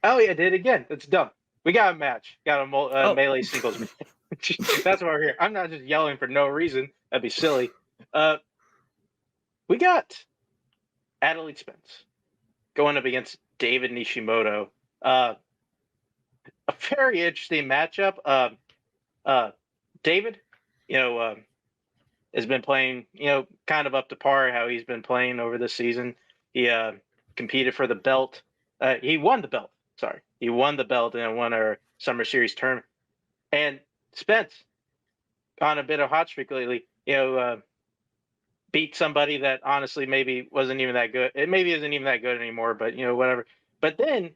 Oh, yeah, did it again. That's dumb. We got a match. Got a melee singles match. That's why we're here. I'm not just yelling for no reason. That'd be silly. We got Adelaide Spence going up against David Nishimoto. A very interesting matchup. David, has been playing, kind of up to par how he's been playing over this season. He competed for the belt. He won the belt. Sorry. He won the belt and won our Summer Series tournament. And Spence, on a bit of hot streak lately, beat somebody that honestly maybe wasn't even that good. It maybe isn't even that good anymore, but, whatever. But then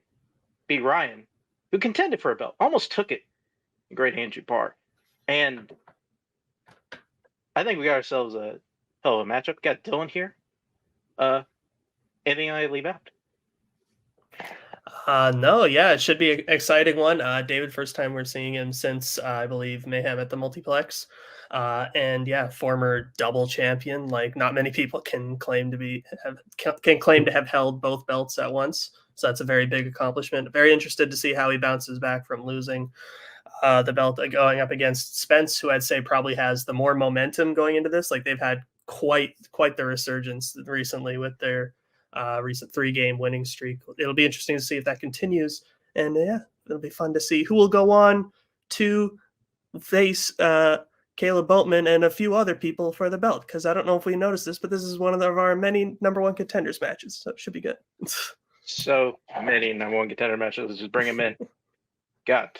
beat Ryan, who contended for a belt, almost took it. Great Andrew Parr. And I think we got ourselves a hell of a matchup. We got Dylan here. Anything I leave out? No, yeah, it should be an exciting one. David, first time we're seeing him since I believe Mayhem at the Multiplex. And yeah, former double champion. Like, not many people can claim to have held both belts at once. So that's a very big accomplishment. Very interested to see how he bounces back from losing the belt, going up against Spence, who I'd say probably has the more momentum going into this. Like, they've had quite the resurgence recently with their recent 3-game winning streak. It'll be interesting to see if that continues. And yeah, it'll be fun to see who will go on to face Kaleb Boatman and a few other people for the belt. Because I don't know if we noticed this, but this is one of our many number one contenders matches. So it should be good. So many number one contender matches. Let's just bring them in. Got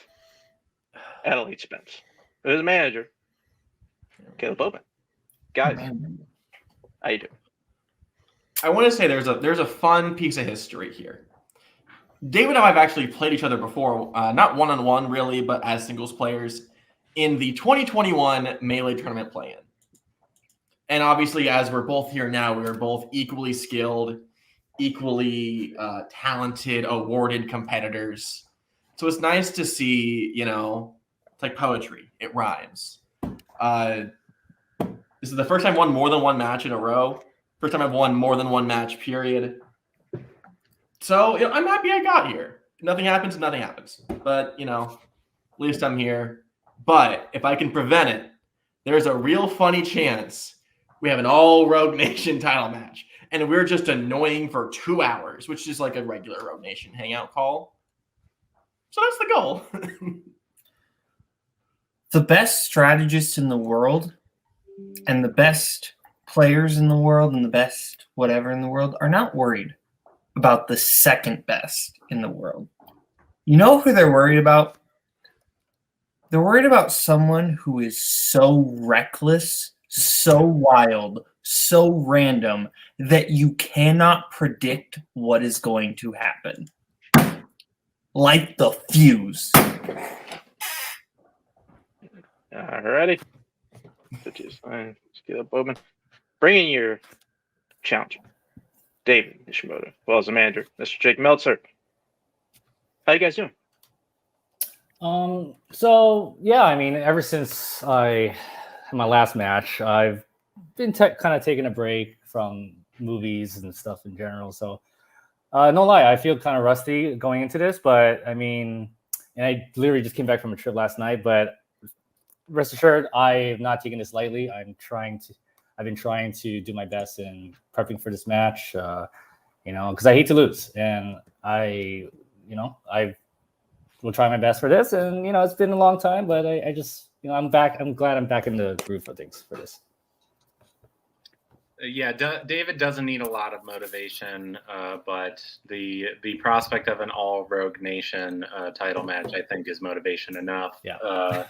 Adelaide Spence, who's the manager. Kaleb Boatman. Guys, how you doing? I want to say there's a fun piece of history here. David and I have actually played each other before, not one-on-one really, but as singles players in the 2021 Melee Tournament play-in. And obviously, as we're both here now, we are both equally skilled, equally talented, awarded competitors. So it's nice to see, it's like poetry. It rhymes. This is the first time I've won more than one match in a row. First time I've won more than one match, period. So I'm happy I got here. Nothing happens, nothing happens. But, at least I'm here. But if I can prevent it, there's a real funny chance we have an all Rogue Nation title match. And we're just annoying for 2 hours, which is like a regular Rogue Nation hangout call. So that's the goal. The best strategists in the world and the best players in the world and the best whatever in the world are not worried about the second best in the world. You know who they're worried about? They're worried about someone who is so reckless, so wild, so random that you cannot predict what is going to happen. Like the Fuse. Alrighty. Let's get up, Bowman. Bring in your challenger, David Nishimoto, as well as the manager, Mr. Jake Meltzer. How you guys doing? So yeah, I mean, ever since I had my last match, I've been kind of taking a break from movies and stuff in general. So no lie, I feel kind of rusty going into this, but I mean, and I literally just came back from a trip last night, but rest assured, I am not taking this lightly. I've been trying to do my best in prepping for this match, because I hate to lose, and I will try my best for this. And it's been a long time, but I just I'm back. I'm glad I'm back in the groove of things for this. Yeah, David doesn't need a lot of motivation, but the prospect of an all Rogue Nation title match, I think, is motivation enough. Yeah.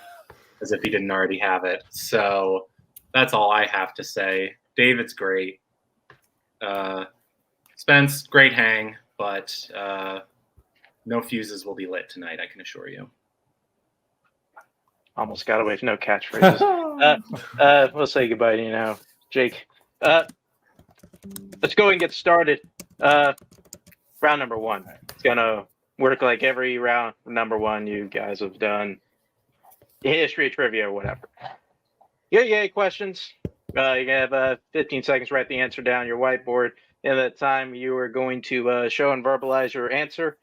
As if he didn't already have it. So that's all I have to say. David's great. Spence, great hang, but no fuses will be lit tonight, I can assure you. Almost got away with no catchphrases. We'll say goodbye to you now, Jake. Let's go and get started. Round number one. It's going to work like every round number one you guys have done. History, trivia, or whatever. Yeah, questions. You have 15 seconds to write the answer down your whiteboard. In that time, you are going to show and verbalize your answer.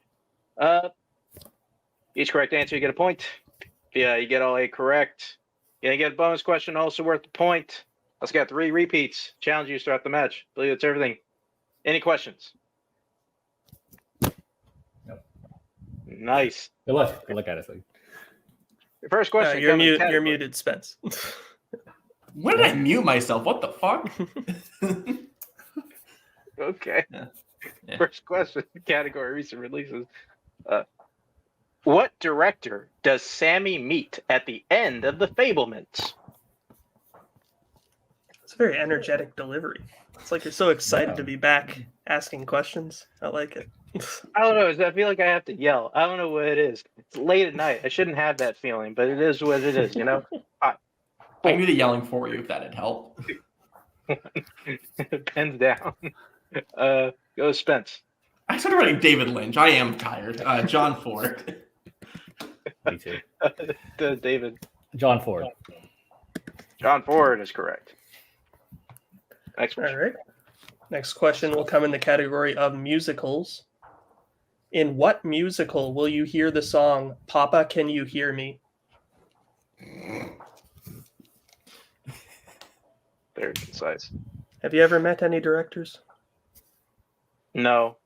Each correct answer, you get a point. Yeah, you get all 8 correct. You get a bonus question, also worth a point. Let's get 3 repeats. Challenge you throughout the match. I believe it's everything. Any questions? Nope. Nice. Good luck. Good luck at it. Your first question. You're muted, Spence. When did I mute myself? What the fuck? Okay. Yeah. First question. Category recent releases. What director does Sammy meet at the end of The Fablements? It's a very energetic delivery. It's like you're so excited to be back asking questions. I like it. I don't know. I feel like I have to yell. I don't know what it is. It's late at night. I shouldn't have that feeling, but it is what it is, you know? I can do the yelling for you if that'd help. Pens down. Go Spence. I started writing David Lynch. I am tired. John Ford. Me too. David. John Ford. John Ford is correct. Next All question. right. Next question will come in the category of musicals. In what musical will you hear the song "Papa, Can You Hear Me"? Very concise. Have you ever met any directors? No.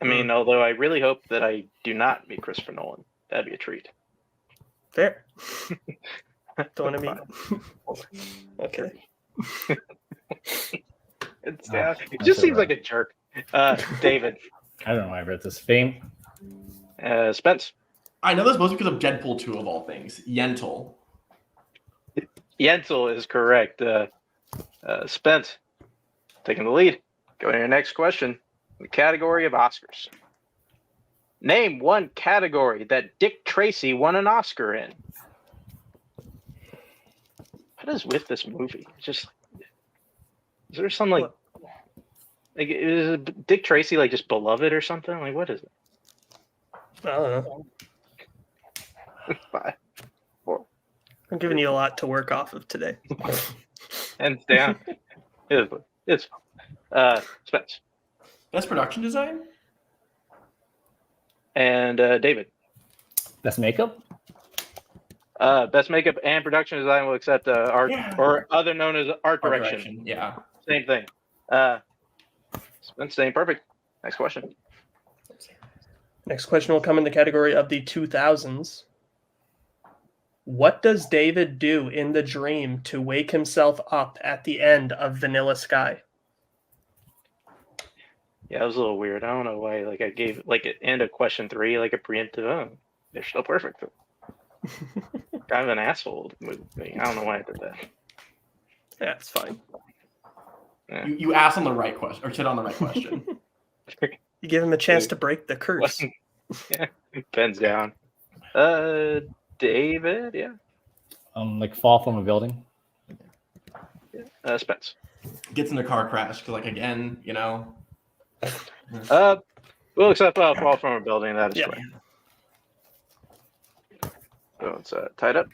I mean, although I really hope that I do not meet Christopher Nolan. That'd be a treat. Fair. Don't want to meet. Okay. It's down. It just seems like a jerk. David. I don't know why I read this. Fame. Spence. I know this mostly because of Deadpool 2 of all things. Yentl. Yentl is correct. Spence, taking the lead. Going to your next question. The category of Oscars. Name one category that Dick Tracy won an Oscar in. What is with this movie? It's just, is there some like is Dick Tracy like just beloved or something? Like what is it? I don't know. 5, 4. I'm giving you a lot to work off of today. Hands down. It's Spence. Best production design? And David. Best makeup. Best makeup and production design will accept art or other known as art direction. Yeah. Same thing. Spence staying perfect. Next question. Next question will come in the category of the 2000s. What does David do in the dream to wake himself up at the end of Vanilla Sky? Yeah, it was a little weird. I don't know why. Like I gave like at end of question 3 like a preemptive. Oh, they're still perfect. Kind of an asshole movie. I don't know why I did that. Yeah, it's fine. Yeah. You asked on the right question, or said on the right question. You give him a chance to break the curse. Yeah, pens down. David, yeah. Like fall from a building. Spence. Gets in a car crash because, like, again, you know. We'll accept fall from a building. That is Yeah. correct. So it's tied up.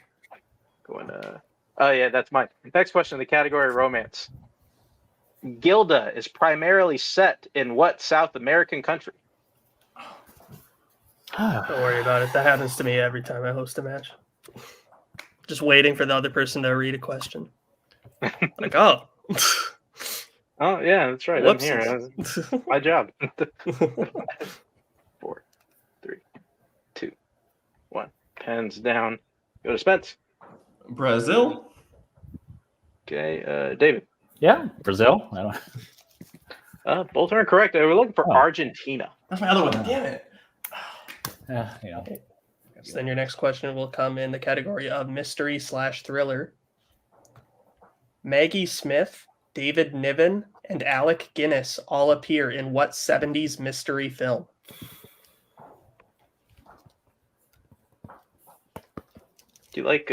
Going. Oh yeah, that's mine. Next question. The category of romance. Gilda is primarily set in what South American country? Don't worry about it. That happens to me every time I host a match. Just waiting for the other person to read a question. Like, oh. Oh yeah, that's right. I'm here. My job. 4, 3, 2, 1. Pens down. Go to Spence. Brazil? Okay, David. Yeah, Brazil. I don't. Both are incorrect. We're looking for Argentina. That's my other one. Damn it. Yeah, you know. So then your next question will come in the category of mystery/thriller. Maggie Smith, David Niven, and Alec Guinness all appear in what 70s mystery film? Do you like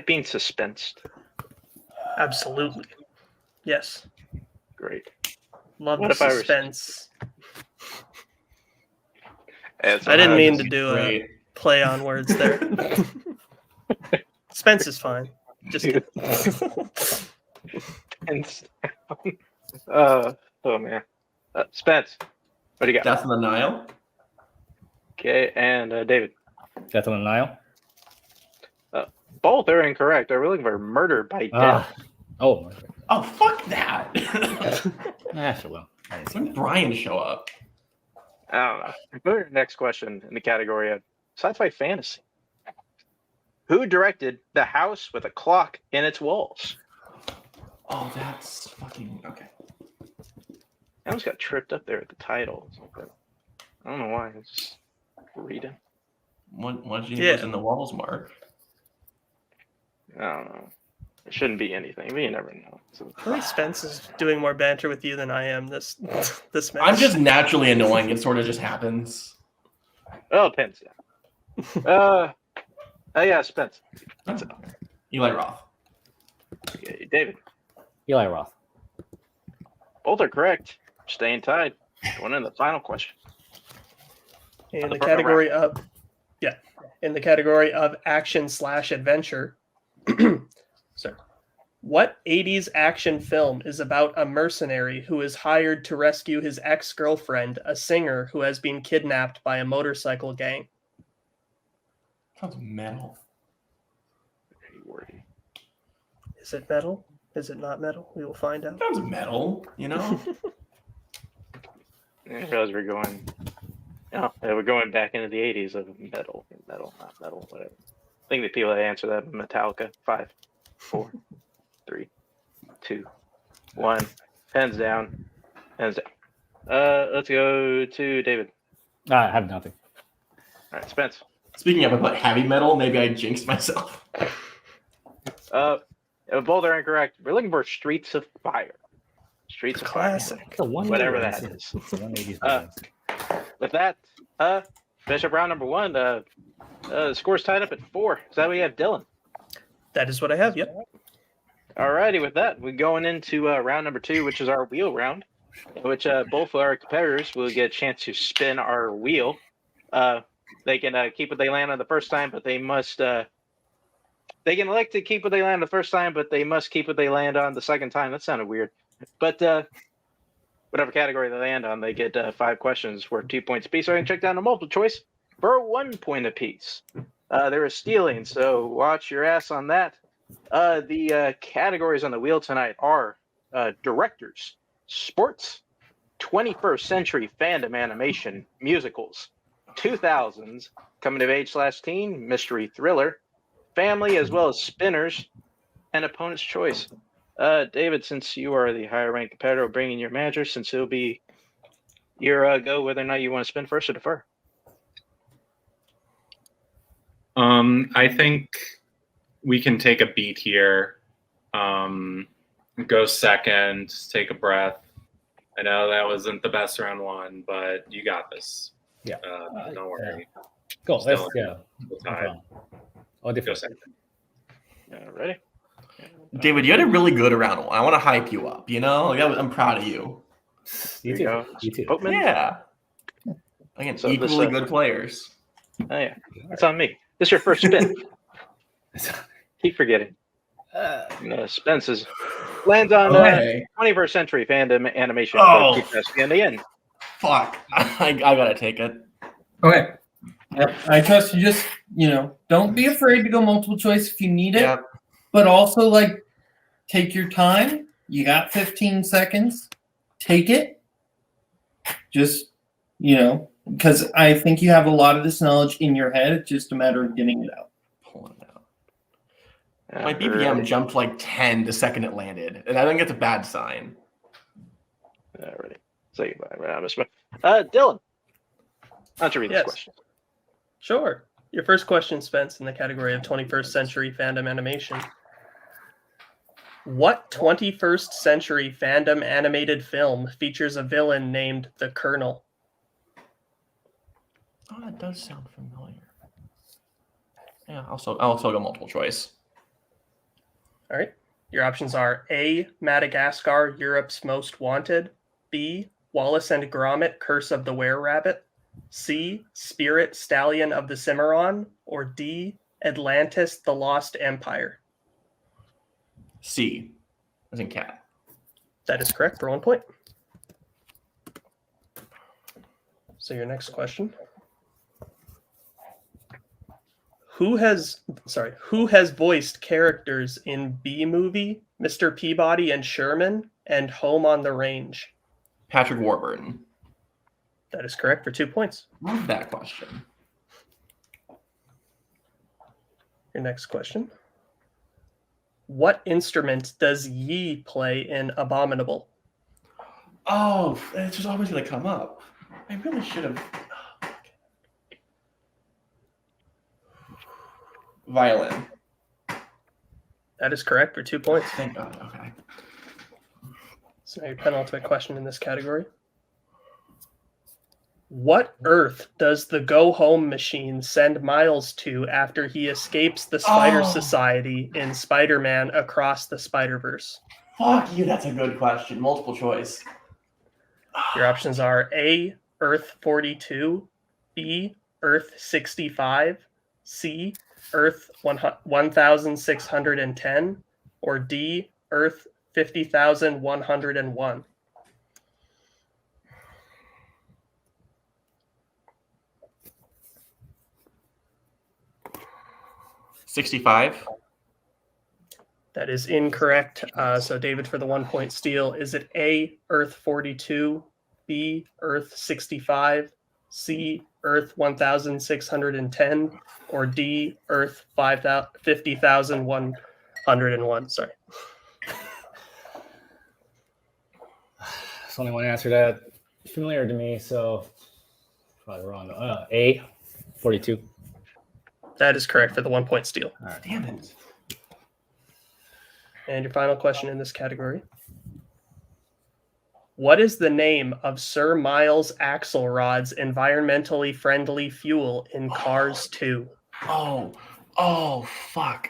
being suspensed? Absolutely. Yes. Great. Love What the if I were- suspense. I I didn't mean to That's do a great. play on words there. Spence is fine. Just kidding. Oh man. Spence, what do you got? Death in the Nile? Okay, and David. That's on the Nile. Both are incorrect. We're looking for murder by death. Oh. Oh, fuck that. Sure will. When did Brian show up? I don't know. Moving to the next question in the category of sci-fi fantasy. Who directed The House with a Clock in Its Walls? Oh, that's fucking okay. I almost got tripped up there at the title. I don't know why. I was just reading. What was in the walls, Mark? I don't know. It shouldn't be anything, but you never know. So, I think Spence is doing more banter with you than I am this match. I'm just naturally annoying. It sort of just happens. oh, Pence. Yeah. Yeah, Spence. Oh, Eli Roth. Yeah, David. Eli Roth. Both are correct. Staying tied. Going in the final question. In the category of action/adventure. Sorry. What 80s action film is about a mercenary who is hired to rescue his ex-girlfriend, a singer who has been kidnapped by a motorcycle gang? Sounds metal. Very wordy. Is it metal? Is it not metal? We will find out. Sounds metal, you know? I didn't realize we're going. No, we're going back into the 80s of metal, not metal, whatever. I think the people that answer that Metallica. 5, 4, 3, 2, 1. Pens down. Let's go to David. I have nothing. All right, Spence. Speaking of about heavy metal, maybe I jinxed myself. Both are incorrect. We're looking for Streets of Fire. Streets of Classic. It's a 180. Whatever that is. It's a 180s. With that, finish up round number 1. The score's tied up at 4. Is that what you have, Dylan? That is what I have, yep. Alrighty, with that, we're going into round number 2, which is our wheel round, in which both of our competitors will get a chance to spin our wheel. They can keep what they land on the first time, but they must. They can elect to keep what they land the first time, but they must keep what they land on the second time. That sounded weird, but whatever category they land on, they get 5 questions worth 2 points apiece. So I can check down the multiple choice for 1 point apiece. There is stealing, so watch your ass on that. The categories on the wheel tonight are directors, sports, 21st century fandom animation, musicals, 2000s, coming of age/teen, mystery thriller, family, as well as spinners, and opponent's choice. David, since you are the higher ranked competitor, bringing your manager, since it'll be your go whether or not you want to spin first or defer. I think we can take a beat here. Go second, take a breath. I know that wasn't the best round 1, but you got this. Yeah. Don't worry. Go. Let's Still go. Go second. Ready? David, you had a really good round 1. I want to hype you up, you know? Like, I'm proud of you. You There too. you go. You too. Boatman? Yeah. Again, So equally this, good players. Oh, yeah. It's on me. This is your first spin. Keep forgetting. Spence lands on Okay. 21st century fandom animation. Oh. Keep testing in the end. Fuck. I gotta take it. Okay. Yep. I trust you. Just, don't be afraid to go multiple choice if you need it. Yep. But also, take your time. You got 15 seconds. Take it. Just, because I think you have a lot of this knowledge in your head. It's just a matter of getting it out. Pulling it out. My BPM jumped like 10 the second it landed, and I think it's a bad sign. Ready. Say goodbye. Dylan, why don't you read this question? Sure. Your first question, Spence, in the category of 21st century fandom animation. What 21st century fandom animated film features a villain named the Colonel? Oh, that does sound familiar. Yeah, I'll still go multiple choice. All right. Your options are A, Madagascar, Europe's Most Wanted, B, Wallace and Gromit, Curse of the Were-Rabbit, C, Spirit, Stallion of the Cimarron, or D, Atlantis, the Lost Empire. C, as in cat. That is correct for 1 point. So your next question. Who has voiced characters in B Movie, Mr. Peabody and Sherman, and Home on the Range? Patrick Warburton. That is correct for 2 points. Love that question. Your next question. What instrument does Yi play in Abominable? Oh, it's just always going to come up. I really should have. Violin. That is correct for 2 points. Thank God. Okay. So now your penultimate question in this category. What Earth does the Go Home machine send Miles to after he escapes the Spider Society in Spider-Man Across the Spider-Verse? Fuck you, that's a good question. Multiple choice. Your options are A, Earth 42, B, Earth 65, C, Earth 1610, or D, Earth 50,101. 65. That is incorrect. So David for the 1 point steal. Is it A, Earth 42, B, Earth 65, C, Earth 1610, or D, Earth 50,101? Sorry. There's only one answer that familiar to me, so probably wrong. A, 42. That is correct for the 1 point steal. All right. Damn it. And your final question in this category. What is the name of Sir Miles Axelrod's environmentally friendly fuel in Cars 2? Oh, fuck.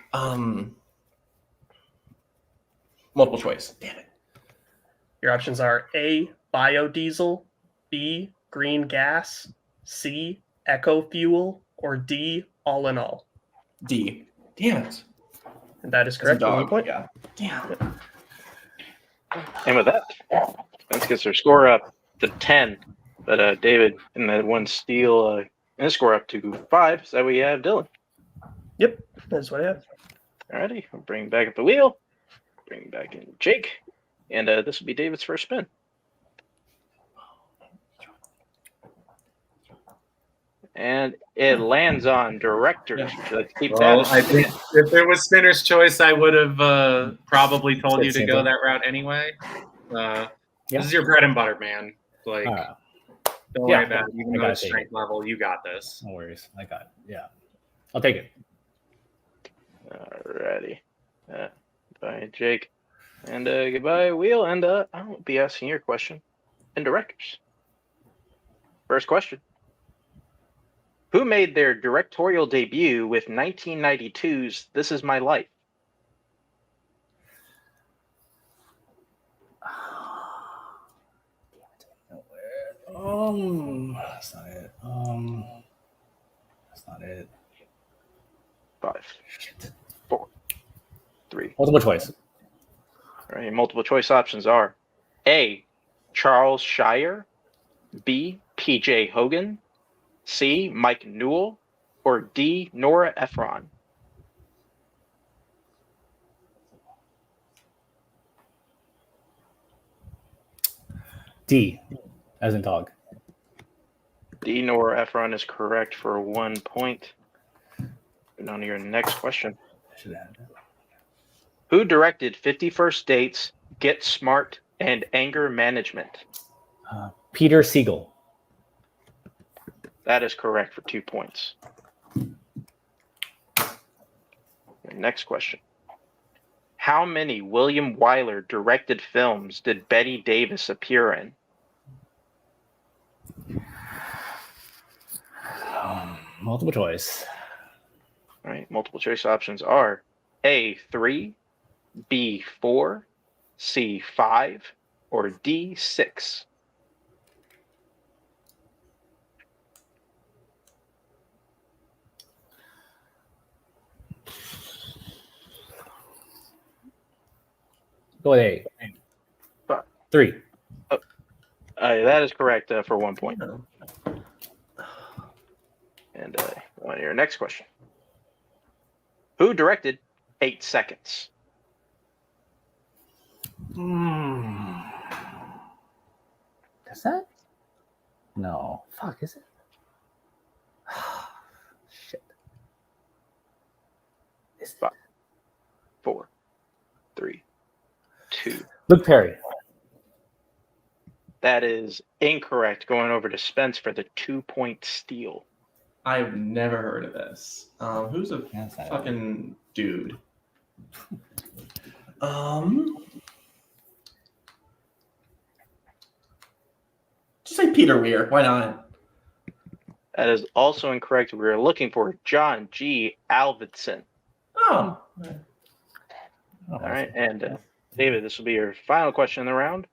Multiple choice. Damn it. Your options are A, biodiesel, B, green gas, C, eco fuel, or D, all in all. D. Damn it. And that is correct. It's a For 1 dog. point. Yeah. Damn. And with that, Spence gets their score up to 10. But David in that one steal and his score up to 5. So we have Dylan. Yep, that's what I have. Alrighty, I'll bring back up the wheel. Bring back in Jake. And this will be David's first spin. And it lands on directors. Let's keep Well, that. I think if it was spinner's choice, I would have probably told you to Same go thing. that route anyway. Yeah. This is your bread and butter, man. Like, All right. don't Yeah, worry about it. Even I though gotta it's take strength level, you got this. No worries. I got it. Yeah. I'll take it. Alrighty. Bye, Jake. And goodbye, Wheel. And I'll be asking your question. And directors. First question. Who made their directorial debut with 1992's This Is My Life? That's not it. That's not it. 5, 4, 3. Multiple choice. All right, multiple choice options are A, Charles Shire, B, PJ Hogan, C, Mike Newell, or D, Nora Ephron. D, as in dog. D, Nora Ephron is correct for 1 point. And on to your next question. Should have had Who directed 50 First Dates, Get Smart, and Anger Management? that. Peter Siegel. That is correct for 2 points. Your next question. How many William Wyler directed films did Bette Davis appear in? Multiple choice. All right, multiple choice options are A, 3, B, 4, C, 5, or D, 6. Go with A. Five. 3. That is correct for 1 point. And on your next question. Who directed 8 Seconds? Is that? No. Fuck, is it? Shit. Is 5, 4, 3, 2. Luke Perry. That is incorrect. Going over to Spence for the 2-point steal. I've never heard of this. Who's a fucking dude? Just say Peter Weir. Why not? That is also incorrect. We were looking for John G. Alvidson. Oh. All right, and David, this will be your final question in the round,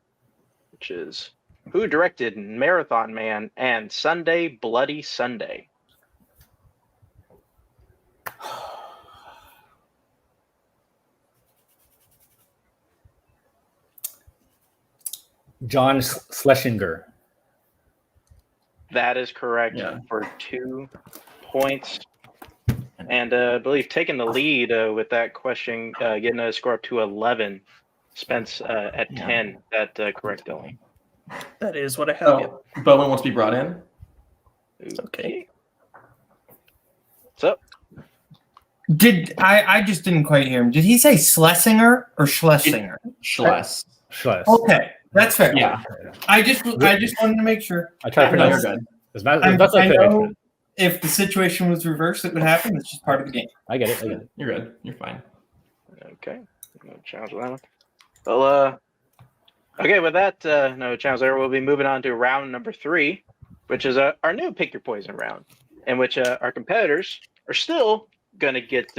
which is, who directed Marathon Man and Sunday Bloody Sunday? John Schlesinger. That is correct for 2 points. And I believe taking the lead with that question, getting a score up to 11. Spence at 10. That correct, Dylan? That is what I have. Oh, Bowen wants to be brought in. Okay. So, I just didn't quite hear him. Did he say Schlesinger or Schlesinger? Schless. Okay, that's fair. Yeah. I just wanted to make sure. I tried to No, you're pronounce good. I know if the situation was reversed, it would happen. It's just part of the game. I get it. You're good. You're fine. okay. No challenge with that one. Well, okay, with that, no challenge there, we'll be moving on to round number 3, which is our new Pick Your Poison round, in which our competitors are still going to get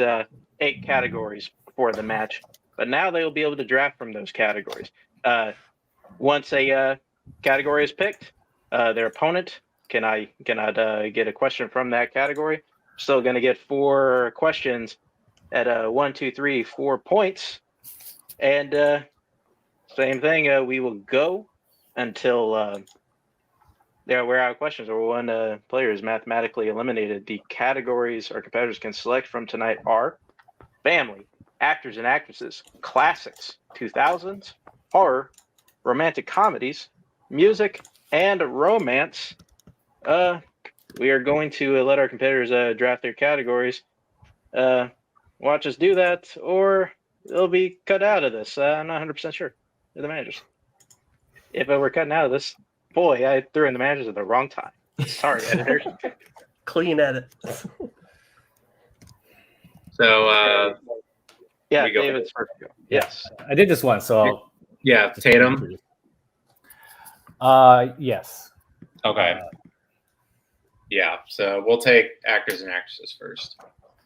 8 categories for the match, but now they will be able to draft from those categories. Once a category is picked, their opponent cannot get a question from that category. Still going to get 4 questions at 1, 2, 3, 4 points, and same thing. We will go until we're out of questions or one player is mathematically eliminated. The categories our competitors can select from tonight are family, actors and actresses, classics, 2000s, horror, romantic comedies, music, and romance. We are going to let our competitors draft their categories. Watch us do that, or they'll be cut out of this. I'm not 100% sure. They're the managers. If we're cutting out of this, boy, I threw in the managers at the wrong time. Sorry, editors. Clean edit. So, yeah, we go. David's first go. Yes. I did this one, so yeah, Tatum. Yes. Okay. Yeah, so we'll take actors and actresses first.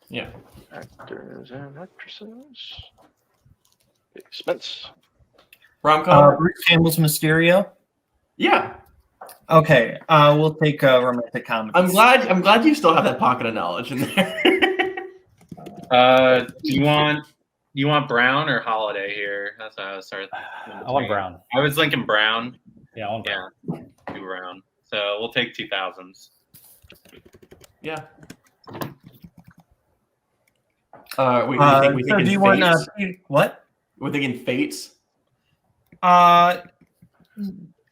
Yeah. Actors and actresses. Spence. Rom-com? Bruce Campbell's Mysterio. Yeah. Okay, we'll take romantic comedy. I'm glad you still have that pocket of knowledge in there. Do you want Brown or Holiday here? That's how I was starting. I want Brown. I was thinking Brown. Yeah, I want Brown. Yeah, do Brown. So we'll take 2000s. Yeah. We So thinking do you want what? We're thinking Fates. I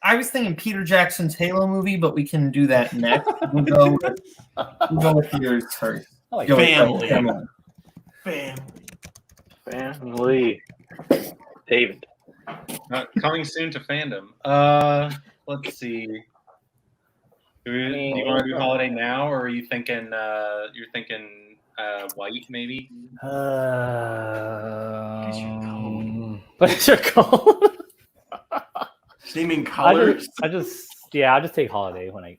was thinking Peter Jackson's Halo movie, but we can do that next. We'll go with yours first. I like Family. Family. David. Coming soon to Fandom. Let's see. Do you want to do Holiday now, or are you thinking? You're thinking White, maybe? What's your call? Naming colors. I'll just take Holiday for now.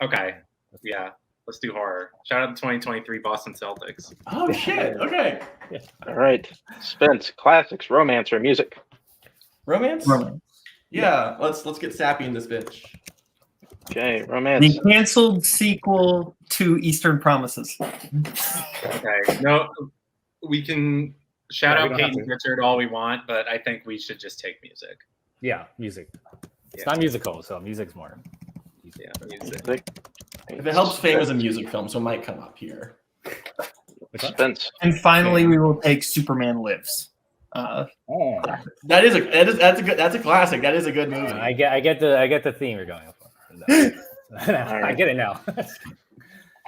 Okay. Yeah. Let's do horror. Shout out to 2023 Boston Celtics. Oh shit. Okay. All right. Spence, classics, romance, or music? Romance? Yeah. Let's get sappy in this bitch. Okay, romance. The canceled sequel to Eastern Promises. Okay. No, we can shout out Peyton Richard all we want, but I think we should just take music. Yeah, music. It's not musical, so music's more. Yeah, music. If it helps, Fame is a music film, so it might come up here. Spence. And finally, we will take Superman Lives. Oh, That's a classic. That is a good movie. I get the theme you're going for. I get it now. We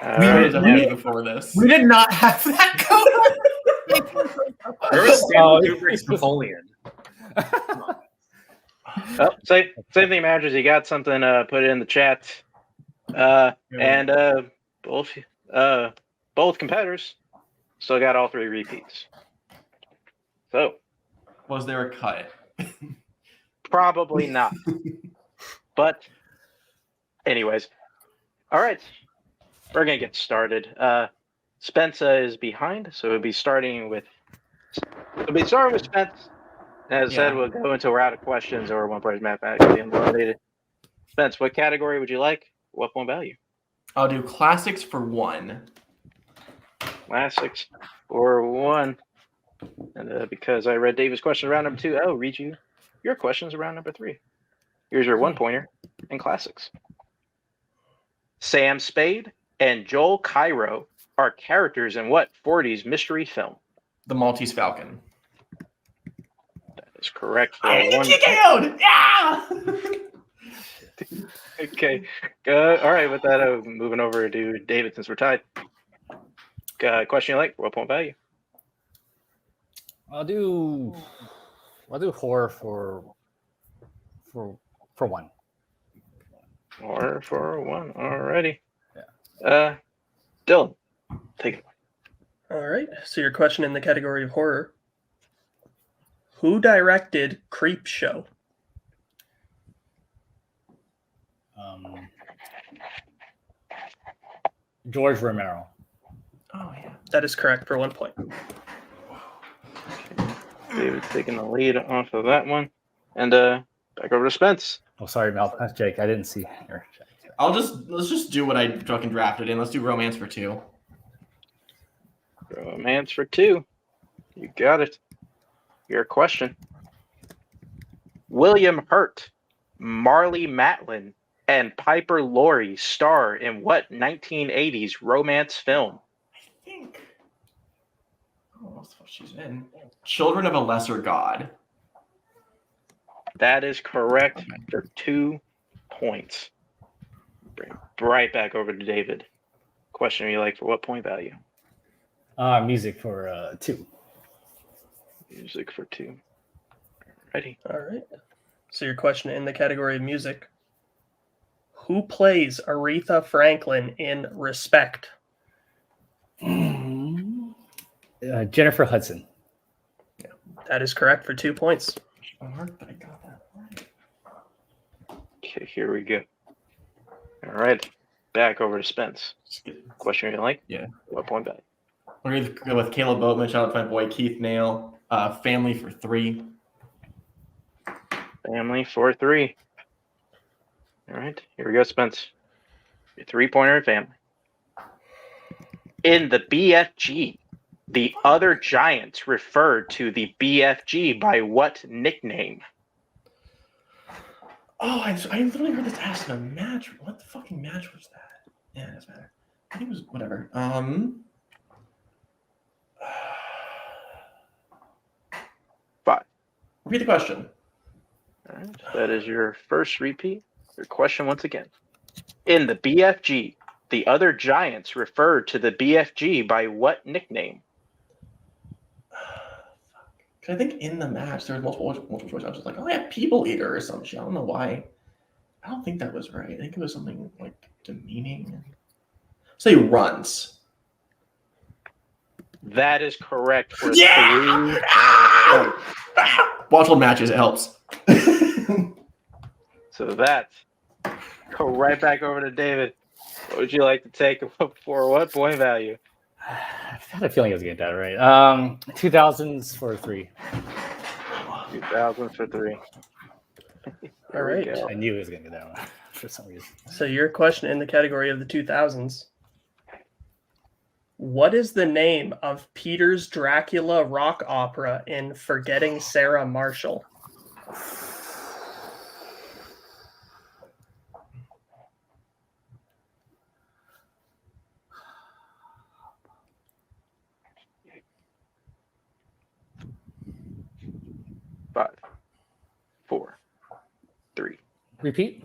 Alright, have and- before this. We did not have that going. There was Stanley Kubrick's Napoleon. Oh, same thing matters. You got something? Put it in the chat. And both competitors still got all 3 repeats. So Was there a cut? probably not. But anyways, all right, we're gonna get started. Spence is behind, so we'll be starting with Spence. As I said, we'll go until we're out of questions or one player's mathematically eliminated. Spence, what category would you like? What point value? I'll do classics for 1. Classics for 1. And because I read David's question around number 2, I'll read you your questions around number 3. Here's your 1-pointer in classics. Sam Spade and Joel Cairo are characters in what 40s mystery film? The Maltese Falcon. That is correct for I 1. TKO'd! Yeah! Okay. All right. With that, moving over to David since we're tied. Question you like? What point value? I'll do horror for 1. Or for 1. Alrighty. Yeah. Dylan, take it. All right. So your question in the category of horror. Who directed Creep Show? George Romero. Oh, yeah. That is correct for 1 point. David's taking the lead off of that one. And back over to Spence. Oh, sorry, Mel. Jake, I didn't see your check. Let's just do what I fucking drafted in. Let's do romance for 2. Romance for 2. You got it. Your question. William Hurt, Marley Matlin, and Piper Laurie star in what 1980s romance film? I think. Oh, what the fuck she's in? Children of a Lesser God. That is correct for 2 points. Bring it right back over to David. Question you like for what point value? Music for 2. Music for 2. Ready? All right. So your question in the category of music. Who plays Aretha Franklin in Respect? Jennifer Hudson. That is correct for 2 points. I got that right. Okay, here we go. All right. Back over to Spence. Question you like? Yeah. What point value? We're going to go with Caleb Boatman. Shout out to my boy Keith Nail. Family for 3. Family for 3. All right. Here we go, Spence. Your 3-pointer in family. In the BFG, the other giants referred to the BFG by what nickname? Oh, I literally heard this asked in a match. What the fucking match was that? Yeah, it doesn't matter. I think it was whatever. 5. Repeat the question. All right. That is your first repeat. Your question once again. In the BFG, the other giants referred to the BFG by what nickname? Because I think in the match there was multiple choice. I was just like, oh yeah, People Eater or some shit. I don't know why. I don't think that was right. I think it was something like demeaning. Say Runs. That is correct for 3 points. Watch old matches. It helps. So that go right back over to David. What would you like to take for what point value? I had a feeling I was getting that right. 2000s for 3. 2000 for 3. All right. I knew he was going to get that one for some reason. So your question in the category of the 2000s. What is the name of Peter's Dracula rock opera in Forgetting Sarah Marshall? Repeat.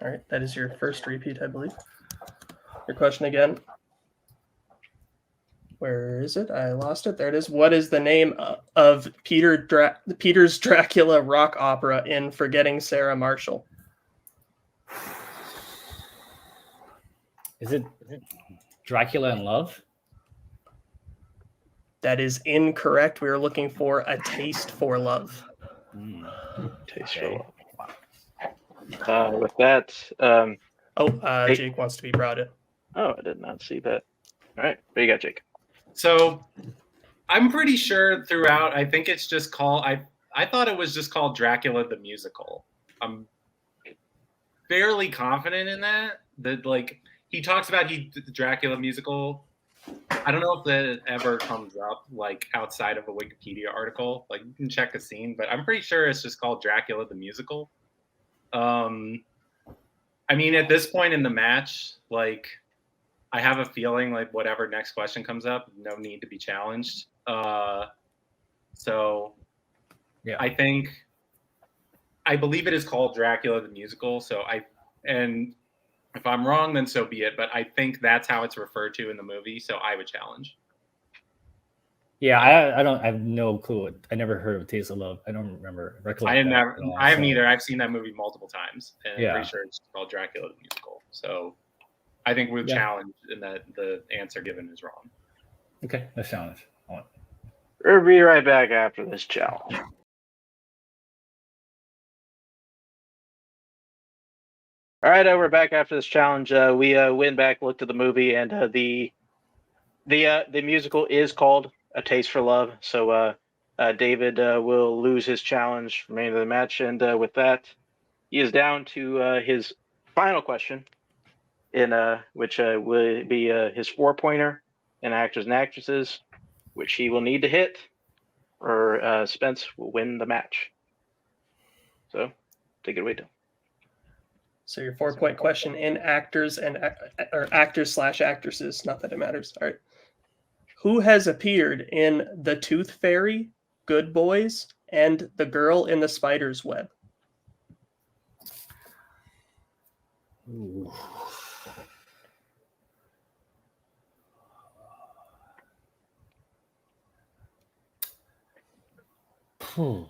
All right, that is your first repeat, I believe. Your question again. Where is it? I lost it. There it is. What is the name of Peter's Dracula rock opera in Forgetting Sarah Marshall? Is it Dracula in Love? That is incorrect. We were looking for A Taste for Love. Taste Okay. for love. With that, Jake wants to be brought in. oh, I did not see that. All right, what you got, Jake? So I'm pretty sure throughout, I think it's just called, I thought it was just called Dracula the Musical. I'm fairly confident in that like, he talks about the Dracula musical. I don't know if that ever comes up like outside of a Wikipedia article. Like, you can check a scene, but I'm pretty sure it's just called Dracula the Musical. I mean, at this point in the match, like, I have a feeling like whatever next question comes up, no need to be challenged. So yeah, I believe it is called Dracula the Musical. And if I'm wrong, then so be it. But I think that's how it's referred to in the movie. So I would challenge. Yeah, I have no clue. I never heard of Taste of Love. I don't remember. I haven't either. I've seen that movie multiple times, and I'm pretty sure it's called Dracula the Musical. So I think we'll challenge in that the answer given is wrong. Okay, let's challenge. We'll be right back after this challenge. All right, we're back after this challenge. We went back, looked at the movie, and the musical is called A Taste for Love. So David will lose his challenge for the remainder of the match, and with that, he is down to his final question, in which will be his 4-pointer in actors and actresses, which he will need to hit, or Spence will win the match. So take it away, Dylan. So your 4-point question in actors or actors/actresses, not that it matters. All right. Who has appeared in The Tooth Fairy, Good Boys, and The Girl in the Spider's Web? Ooh. Hmm.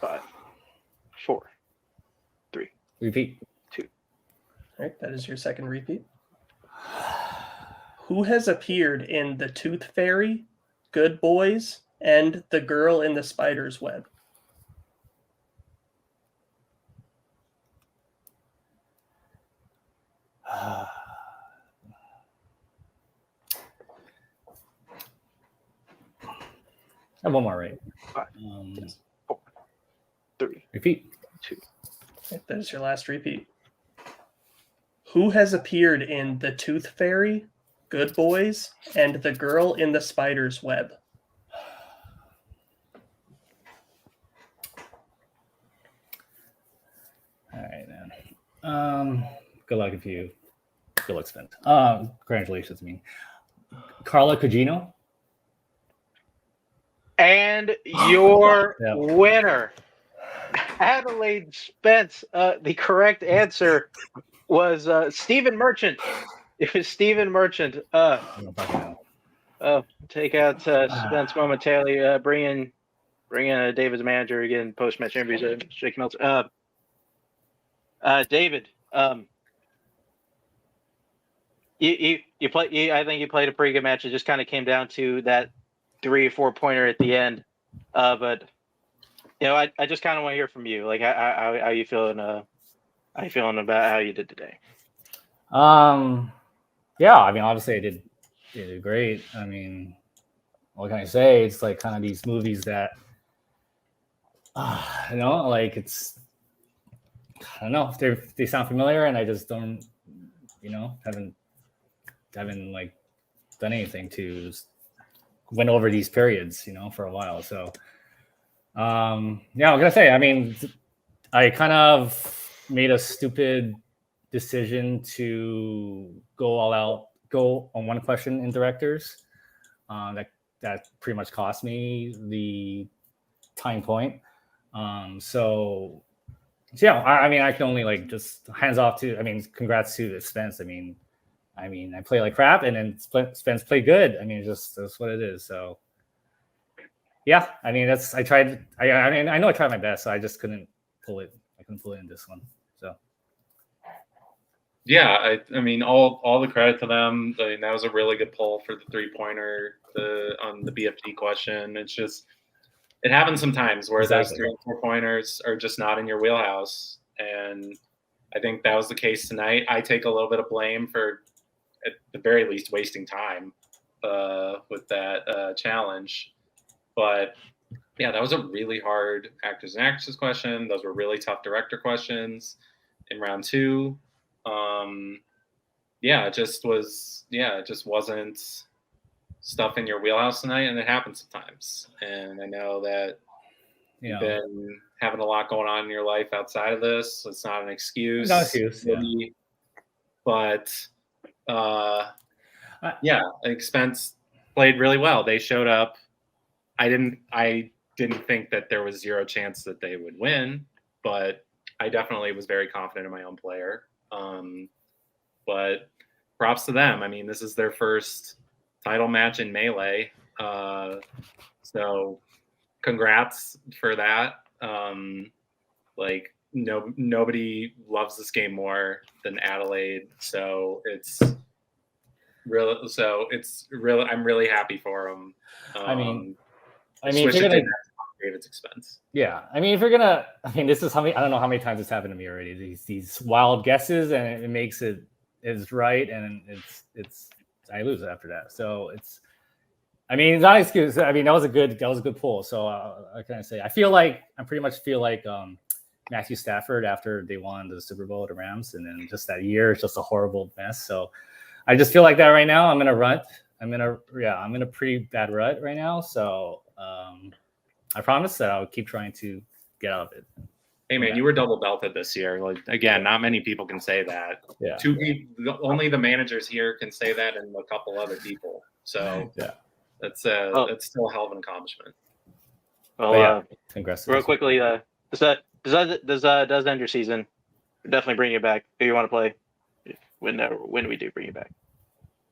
5, 4, 3. Repeat. 2. All right, that is your second repeat. Who has appeared in The Tooth Fairy, Good Boys, and The Girl in the Spider's Web? I have one more right. 5, 4, 3. Repeat. 2. Okay, that is your last repeat. Who has appeared in The Tooth Fairy, Good Boys, and The Girl in the Spider's Web? All right, man. Good luck if you. Good luck, Spence. Congratulations, me. Carla Cugino. And your winner, Adelaide Spence. The correct answer was Stephen Merchant. It was Stephen Merchant. Take out Spence momentarily. Bring in David's manager again. Post-match interviews. Jake Meltzer. David. You play. I think you played a pretty good match. It just kind of came down to that 3 or 4-pointer at the end. But I just kind of want to hear from you. Like, how you feeling? How you feeling about how you did today? Yeah, I mean, obviously I did great. I mean, what can I say? It's like kind of these movies that, like it's, I don't know if they sound familiar, and I just don't, haven't like done anything to went over these periods, for a while. So, I'm gonna say, I mean, I kind of made a stupid decision to go on one question in directors. That pretty much cost me the time point. So So, yeah, I mean, I can only like just hands off to. I mean, congrats to Spence. I mean, I play like crap, and then Spence played good. I mean, that's what it is. So, yeah, I mean, I tried. I mean, I know I tried my best. So I just couldn't pull it. I couldn't pull it in this one. So. Yeah, I mean, all the credit to them. I mean, that was a really good pull for the 3-pointer on the BFT question. It's just, it happens sometimes where those 3 and 4-pointers are just not in your wheelhouse. And I think that was the case tonight. I take a little bit of blame for, at the very least, wasting time with that challenge. But yeah, that was a really hard actors and actresses question. Those were really tough director questions in round 2. It just wasn't stuff in your wheelhouse tonight, and it happens sometimes. And I know that you've been having a lot going on in your life outside of this. So it's not an excuse. Not an excuse, yeah. But I think Spence played really well. They showed up. I didn't think that there was 0 chance that they would win, but I definitely was very confident in my own player. But props to them. I mean, this is their first title match in Melee. So congrats for that. Nobody loves this game more than Adelaide. So it's really, I'm really happy for them. I mean, if you're gonna David's expense. Yeah, I mean, if you're gonna, I mean, this is how many. I don't know how many times it's happened to me already. These wild guesses, and it makes it's right, and it's I lose after that. So it's, I mean, it's not an excuse. I mean, that was a good pull. So I kind of say I pretty much feel like Matthew Stafford after they won the Super Bowl at the Rams, and then just that year it's just a horrible mess. So I just feel like that right now. I'm in a rut. I'm in a pretty bad rut right now. So. I promise that I'll keep trying to get out of it. Hey man, you were double belted this year. Like again, not many people can say that. Yeah. Only the managers here can say that, and a couple other people. So yeah, that's still a hell of an accomplishment. Well, congrats. Real quickly, does end your season? Definitely bring you back. Who you want to play? When we do bring you back?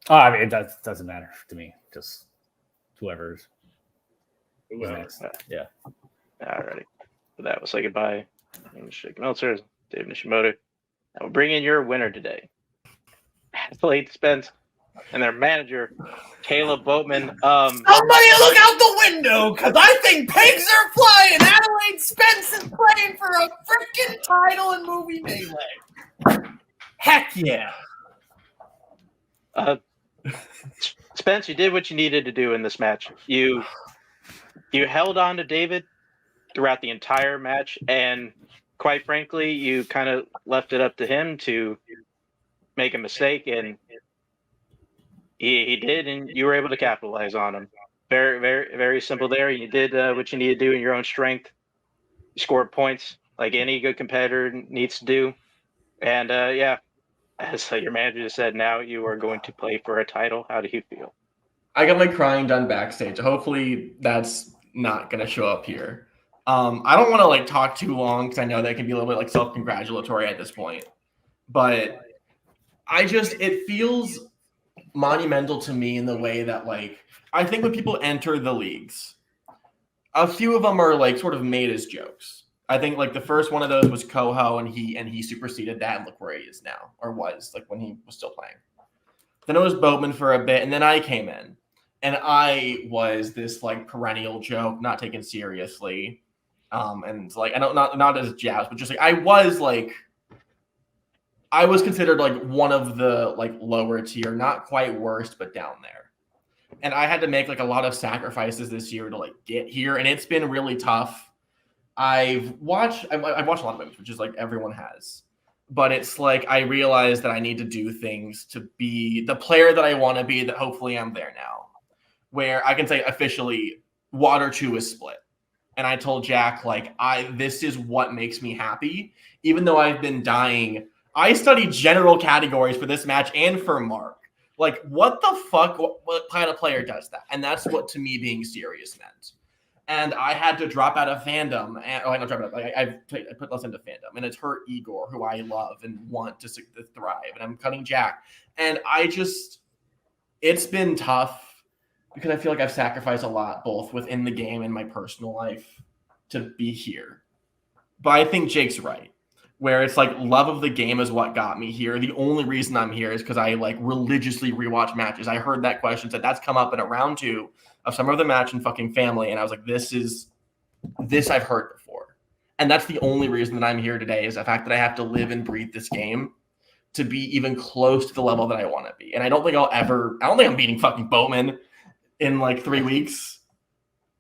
Oh, I mean, it doesn't matter to me. Just whoever's. Yeah. Alrighty. With that, we'll say goodbye. I'm Shake Meltzer, Dave Nishimoto. And we'll bring in your winner today. Adelaide Spence and their manager, Kaleb Boatman. Somebody look out the window, because I think pigs are flying. Adelaide Spence is playing for a freaking title in movie Melee. Heck yeah. Spence, you did what you needed to do in this match. You held on to David throughout the entire match, and quite frankly, you kind of left it up to him to make a mistake, and he did, and you were able to capitalize on him. Very, very, very simple there. You did what you needed to do in your own strength. You scored points like any good competitor needs to do. And as your manager just said, now you are going to play for a title. How do you feel? I got my crying done backstage. Hopefully that's not going to show up here. I don't want to talk too long because I know that can be a little bit self-congratulatory at this point. But it feels monumental to me in the way that I think when people enter the leagues, a few of them are sort of made as jokes. I think the first one of those was Koho, and he superseded that, and look where he is now, or was when he was still playing. Then it was Boatman for a bit, and then I came in, and I was this perennial joke, not taken seriously, and I don't not as jabs, but just I was considered one of the lower tier, not quite worst, but down there. And I had to make a lot of sacrifices this year to get here, and it's been really tough. I've watched a lot of movies, which is everyone has. But it's I realized that I need to do things to be the player that I want to be, that hopefully I'm there now. Where I can say officially Water 2 is split. And I told Jack, this is what makes me happy. Even though I've been dying, I studied general categories for this match and for Mark. What the fuck? What kind of player does that? And that's what, to me, being serious meant. and I had to drop out of Fandom. And, I not drop out. Like I put less into Fandom, and it's hurt Igor, who I love and want to thrive. And I'm cutting Jack, and it's been tough because I feel like I've sacrificed a lot, both within the game and my personal life, to be here. But I think Jake's right, where it's like love of the game is what got me here. The only reason I'm here is because I like religiously rewatch matches. I heard that question, said that's come up in a round 2 of Summer of the Match and fucking Family, and I was like, this I've heard before. And that's the only reason that I'm here today, is the fact that I have to live and breathe this game to be even close to the level that I want to be. And I don't think I'm beating fucking Bowman in like 3 weeks.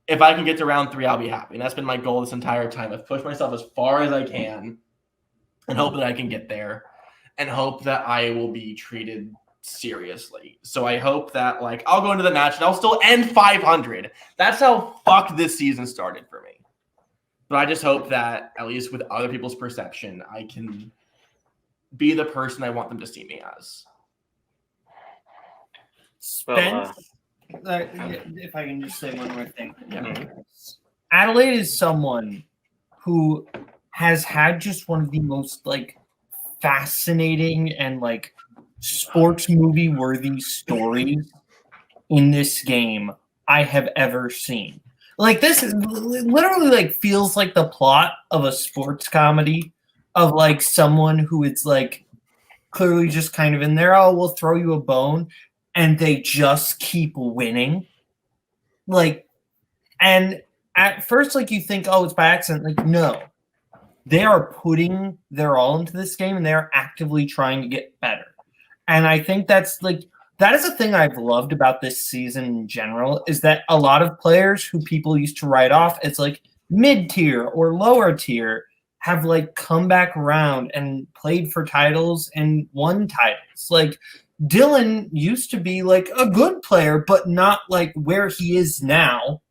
If I can get to round 3, I'll be happy. And that's been my goal this entire time. I've pushed myself as far as I can and hope that I can get there and hope that I will be treated seriously. So I hope that like I'll go into the match and I'll still end 500. That's how fucked this season started for me. But I just hope that at least with other people's perception, I can be the person I want them to see me as. Spence, if I can just say one more thing. Yeah. Adelaide is someone who has had just one of the most like fascinating and like sports movie worthy stories in this game I have ever seen. Like this is literally like feels like the plot of a sports comedy of like someone who is like clearly just kind of in there. Oh, we'll throw you a bone, and they just keep winning. Like, and at first, like you think, oh, it's by accident. Like, no, they are putting their all into this game, and they are actively trying to get better. And I think that's like that is a thing I've loved about this season in general, is that a lot of players who people used to write off as like mid-tier or lower tier have like come back around and played for titles and won titles. Like Dylan used to be like a good player, but not like where he is now.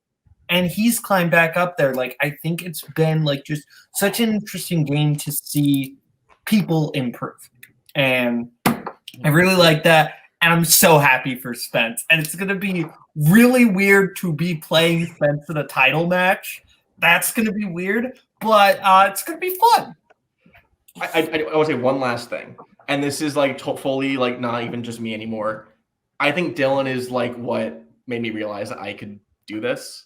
And he's climbed back up there. Like, I think it's been like just such an interesting game to see people improve. And I really like that. And I'm so happy for Spence. And it's going to be really weird to be playing Spence in a title match. That's going to be weird, but it's going to be fun. I want to say one last thing. And this is like fully like not even just me anymore. I think Dylan is like what made me realize that I could do this.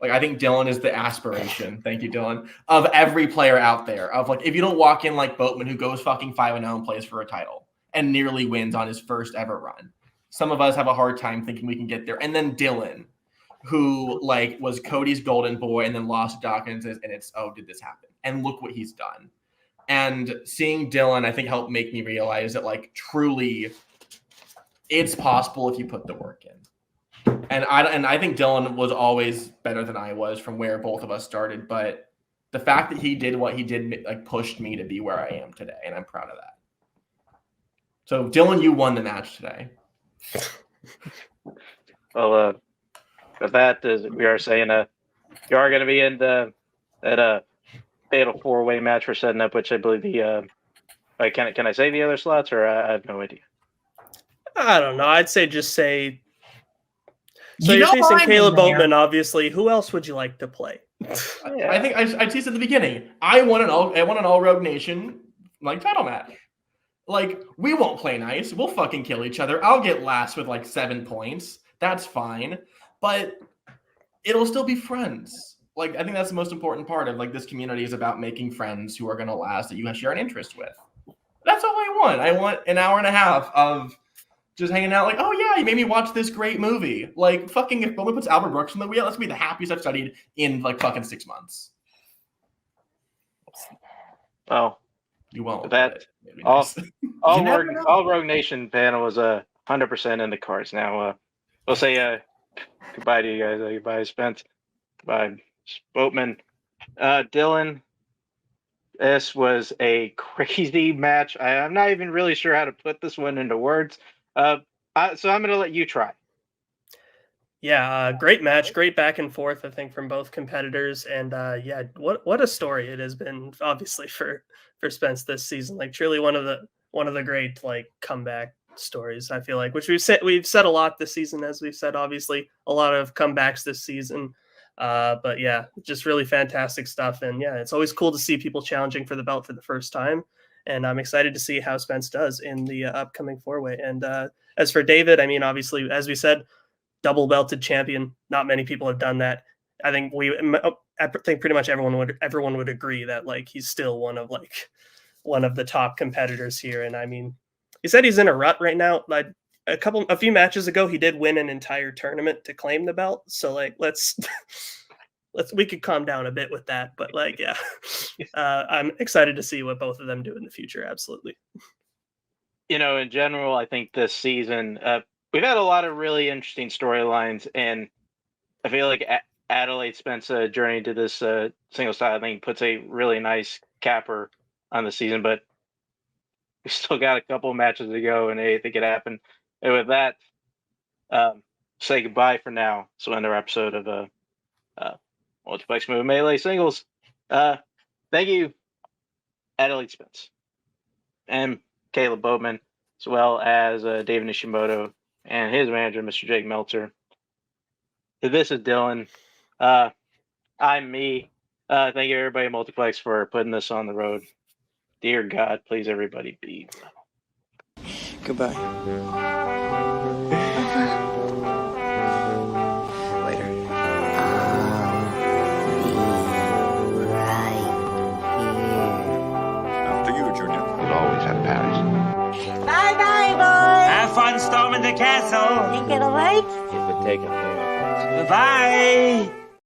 Like, I think Dylan is the aspiration. Thank you, Dylan. Of every player out there. Of like, if you don't walk in like Boatman, who goes fucking 5-0 and plays for a title and nearly wins on his first ever run. Some of us have a hard time thinking we can get there. And then Dylan, who like was Cody's golden boy and then lost to Dawkins, and it's, oh, did this happen? And look what he's done. And seeing Dylan, I think, helped make me realize that like truly it's possible if you put the work in. And I think Dylan was always better than I was from where both of us started. But the fact that he did what he did like pushed me to be where I am today. And I'm proud of that. So Dylan, you won the match today. Well, with that, as we are saying, you are going to be in that fatal 4-way match we're setting up, which I believe the can I say the other slots, or I have no idea. I don't know. I'd say just say. So You you're know facing I'm Kaleb in there. Boatman, obviously. Who else would you like to play? I think I teased at the beginning. I won an all Rogue Nation like title match. Like, we won't play nice. We'll fucking kill each other. I'll get last with like 7 points. That's fine. But it'll still be friends. Like, I think that's the most important part of like this community, is about making friends who are going to last, that you share an interest with. That's all I want. I want an hour and a half of just hanging out like, oh yeah, you made me watch this great movie. Like, fucking if Bowman puts Albert Brooks in the wheel, that's gonna be the happiest I've studied in like fucking 6 months. Oh, You won't. That- but it'd be all- nice. all Rogue Nation panel was 100% in the cards. Now we'll say goodbye to you guys. Goodbye, Spence. Goodbye, Boatman. Dylan, this was a crazy match. I'm not even really sure how to put this one into words. So I'm going to let you try. Yeah, great match, great back and forth, I think, from both competitors. And yeah, what a story it has been, obviously, for Spence this season. Like, truly one of the great like comeback stories, I feel like, which we've said a lot this season, as we've said, obviously, a lot of comebacks this season. But yeah, just really fantastic stuff. And yeah, it's always cool to see people challenging for the belt for the first time. And I'm excited to see how Spence does in the upcoming 4-way. And as for David, I mean, obviously, as we said, double belted champion. Not many people have done that. I think pretty much everyone would agree that like he's still one of the top competitors here. And I mean, he said he's in a rut right now. Like a few matches ago, he did win an entire tournament to claim the belt. So like, we could calm down a bit with that. But like, yeah, I'm excited to see what both of them do in the future. Absolutely. You know, in general, I think this season we've had a lot of really interesting storylines, and I feel like Adelaide Spence journey to this single style thing puts a really nice capper on the season, but we still got a couple of matches to go, and I think it happened. And with that, say goodbye for now. So end our episode of Multiplex Move Melee Singles. Thank you, Adelaide Spence and Kaleb Boatman, as well as David Nishimoto and his manager, Mr. Jake Meltzer. This is Dylan. I'm me. Thank you, everybody at Multiplex, for putting this on the road. Dear God, please, everybody, be well. Goodbye. Later. After you, Junior. You'll always have Paris. Bye-bye, boys. Have fun storming the castle. Think it'll work? It would take a miracle. Bye.